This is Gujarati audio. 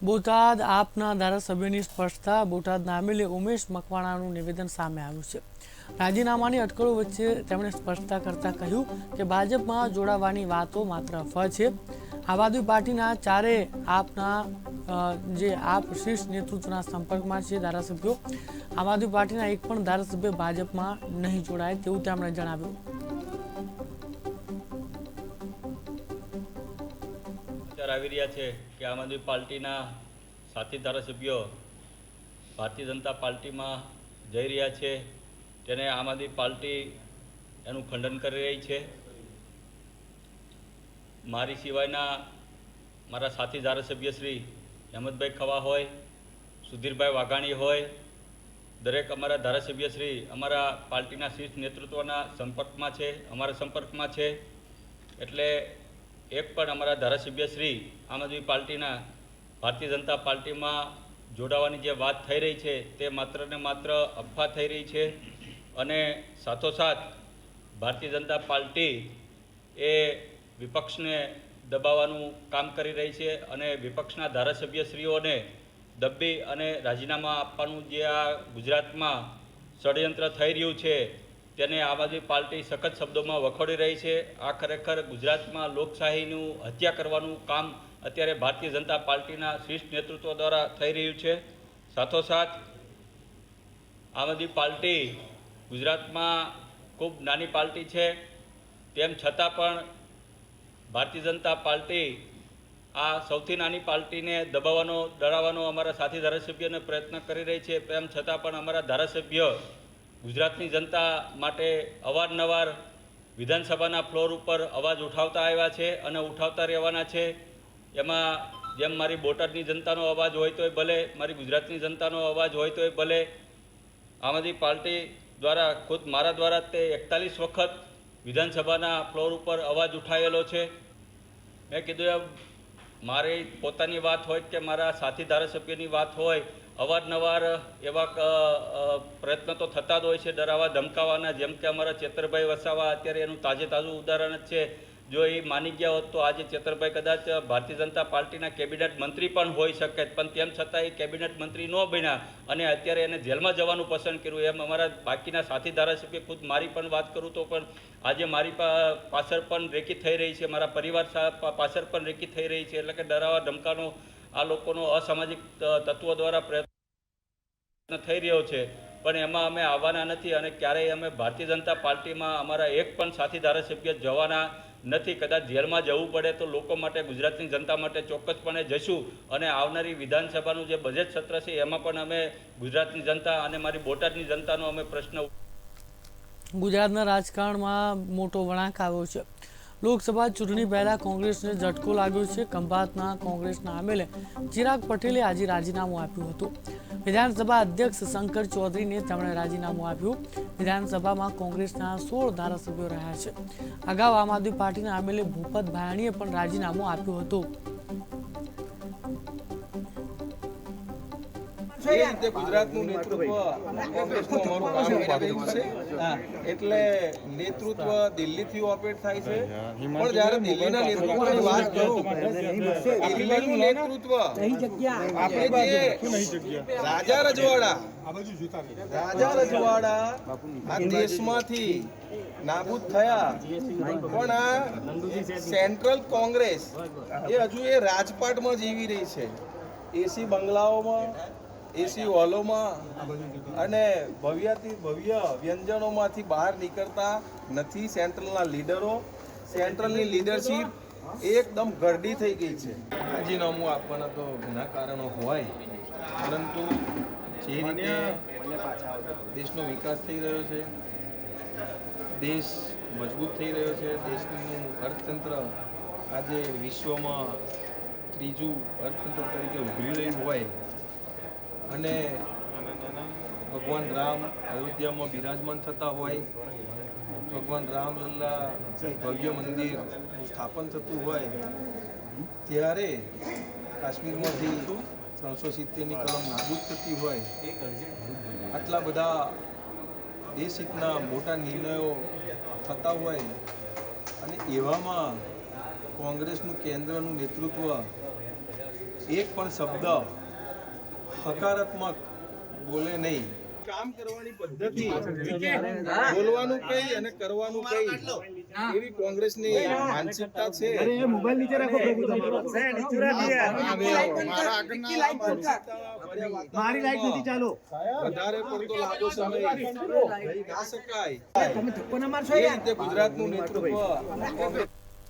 બોટાદ આપના ધારાસભ્યની સ્પષ્ટતા બોટાદના એમએલએ ઉમેશ મકવાણાનું નિવેદન સામે આવ્યું છે। રાજીનામાની અટકળો વચ્ચે તેમણે સ્પષ્ટતા કરતા કહ્યું કે ભાજપમાં જોડાવાની વાતો માત્ર અફવા છે। આમ આદમી પાર્ટીના ચારેય આપના જે આપ શીર્ષ નેતૃત્વના સંપર્કમાં છે ધારાસભ્યો। આમ આદમી પાર્ટીના એક પણ ધારાસભ્ય ભાજપમાં નહીં જોડાય તેવું તેમણે જણાવ્યું। આવી રહ્યા છે કે આમ આદમી પાર્ટીના સાથી ધારાસભ્યો ભારતીય જનતા પાર્ટીમાં જઈ રહ્યા છે, તેને આમ આદમી પાર્ટી એનું ખંડન કરી રહી છે। મારી સિવાયના મારા સાથી ધારાસભ્ય શ્રી હેમંતભાઈ ખવા હોય, સુધીરભાઈ વાઘાણી હોય, દરેક અમારા ધારાસભ્ય શ્રી અમારા પાર્ટીના શીર્ષ નેતૃત્વના સંપર્કમાં છે, અમારા સંપર્કમાં છે। એટલે એક પણ અમારા ધારાસભ્ય શ્રી આમ આદમી પાર્ટીના ભારતીય જનતા પાર્ટીમાં જોડાવાની જે વાત થઈ રહી છે તે માત્ર ને માત્ર અફવા થઈ રહી છે। અને સાથોસાથ ભારતીય જનતા પાર્ટી એ વિપક્ષને દબાવવાનું કામ કરી રહી છે અને વિપક્ષના ધારાસભ્યશ્રીઓને દબી અને રાજીનામા આપવાનું જે આ ગુજરાતમાં ષડયંત્ર થઈ રહ્યું છે તેને આમ આદમી પાર્ટી સખત શબ્દોમાં વખોડી રહી છે। આ ખરેખર ગુજરાતમાં લોકશાહીનું હત્યા કરવાનું કામ અત્યારે ભારતીય જનતા પાર્ટીના શીર્ષ નેતૃત્વ દ્વારા થઈ રહ્યું છે। સાથોસાથ આમ આદમી પાર્ટી ગુજરાતમાં ખૂબ નાની પાર્ટી છે, તેમ છતાં પણ ભારતીય જનતા પાર્ટી આ સૌથી નાની પાર્ટીને દબાવવાનો ડરાવવાનો અમારા સાથી ધારાસભ્યોને પ્રયત્ન કરી રહી છે। તેમ છતાં પણ અમારા ધારાસભ્ય ગુજરાતની જનતા માટે અવારનવાર વિધાનસભાના ફ્લોર ઉપર અવાજ ઉઠાવતા આવ્યા છે અને ઉઠાવતા રહેવાના છે। એમાં જેમ મારી બોટાદની જનતાનો અવાજ હોય તોય ભલે, મારી ગુજરાતની જનતાનો અવાજ હોય તોય ભલે, આમ આદમી પાર્ટી દ્વારા ખુદ મારા દ્વારા તે 41 વખત વિધાનસભાના ફ્લોર ઉપર અવાજ ઉઠાવેલો છે। મેં કીધું એમ મારી પોતાની વાત હોય કે મારા સાથી ધારાસભ્યની વાત હોય, અવારનવાર એવા પ્રયત્નો તો થતા જ હોય છે ડરાવવા ધમકાવવાના। જેમ કે અમારા ચેતરભાઈ વસાવા અત્યારે એનું તાજું ઉદાહરણ જ છે। જો એ માની ગયા હોત તો આજે ચેતરભાઈ કદાચ ભારતીય જનતા પાર્ટીના કેબિનેટ મંત્રી પણ હોઈ શકે, પણ તેમ છતાં એ કેબિનેટ મંત્રી ન બન્યા અને અત્યારે એને જેલમાં જવાનું પસંદ કર્યું। એમ અમારા બાકીના સાથી ધારાસભ્ય ખુદ મારી પણ વાત કરું તો પણ આજે મારી પાછળ પણ રેકી થઈ રહી છે, મારા પરિવાર પાછળ પણ રેકી થઈ રહી છે। એટલે કે ડરાવવા ધમકાનો આ લોકોનો અસામાજિક તત્વો દ્વારા પ્રયત્ન થઈ રહ્યો છે, પણ એમાં અમે આવવાના નથી અને ક્યારેય અમે ભારતીય જનતા પાર્ટીમાં અમારા એક પણ સાથી ધારાસભ્ય જવાના નથી। કદાચ જેલમાં જવું પડે તો લોકો માટે, ગુજરાતની જનતા માટે ચોક્કસપણે જશું અને આવનારી વિધાનસભાનું જે બજેટ સત્ર છે એમાં પણ અમે ગુજરાતની જનતા અને મારી બોટાદની જનતાનો અમે પ્રશ્ન। ગુજરાતના રાજકારણમાં મોટો વળાંક આવ્યો છે। લોકસભા ચૂંટણી પહેલા કોંગ્રેસને ઝટકો લાગ્યો છે। ખંભાતના કોંગ્રેસના એમએલએ ચિરાગ પટેલે આજે રાજીનામું આપ્યું હતું। વિધાનસભા અધ્યક્ષ શંકર ચૌધરીને તેમણે રાજીનામું આપ્યું। વિધાનસભામાં કોંગ્રેસના 16 ધારાસભ્યો રહ્યા છે। અગાઉ આમ આદમી પાર્ટીના એમએલએ ભૂપત ભાયાણીએ પણ રાજીનામું આપ્યું હતું। જે રીતે ગુજરાતનું નેતૃત્વ કોંગ્રેસનું અમારું કામ કરી રહ્યું છે, એટલે નેતૃત્વ દિલ્હીથી ઓપરેટ થાય છે। પણ જ્યારે દિલ્હીના નેતૃત્વની વાત કરું, દિલ્હીનું નેતૃત્વ આપણે જે રાજા રજવાડા આ દેશમાંથી નાબૂદ થયા, પણ આ સેન્ટ્રલ કોંગ્રેસ એ હજુ એ રાજપાટમાં જીવી રહી છે। એસી બંગલાઓમાં, એસી હોલોમાં અને ભવ્યથી ભવ્ય વ્યંજનોમાંથી બહાર નીકળતા નથી સેન્ટ્રલના લીડરો। સેન્ટ્રલની લીડરશીપ એકદમ ગરડી થઈ ગઈ છે। રાજીનામું આપવાના તો ઘણા કારણો હોય, પરંતુ જે રીતે દેશનો વિકાસ થઈ રહ્યો છે, દેશ મજબૂત થઈ રહ્યો છે, દેશનું અર્થતંત્ર આજે વિશ્વમાં ત્રીજું અર્થતંત્ર તરીકે ઉભરી રહ્યું હોય અને ભગવાન રામ અયોધ્યામાં બિરાજમાન થતા હોય, ભગવાન રામલલ્લા ભવ્ય મંદિર સ્થાપન થતું હોય, ત્યારે કાશ્મીરમાંથી 370ની કલમ નાબૂદ થતી હોય, આટલા બધા દેશ હિતના મોટા નિર્ણયો થતા હોય અને એવામાં કોંગ્રેસનું કેન્દ્રનું નેતૃત્વ એક પણ શબ્દ હકારાત્મક બોલે નહીં. કામ કરવાની પદ્ધતિ, બોલવાનું કઈ અને કરવાનું કઈ, એવી કોંગ્રેસની માનસિકતા છે. વધારે પડતો લાંબો સમય રહી ના શકાય. એ રીતે ગુજરાતનું નેતૃત્વ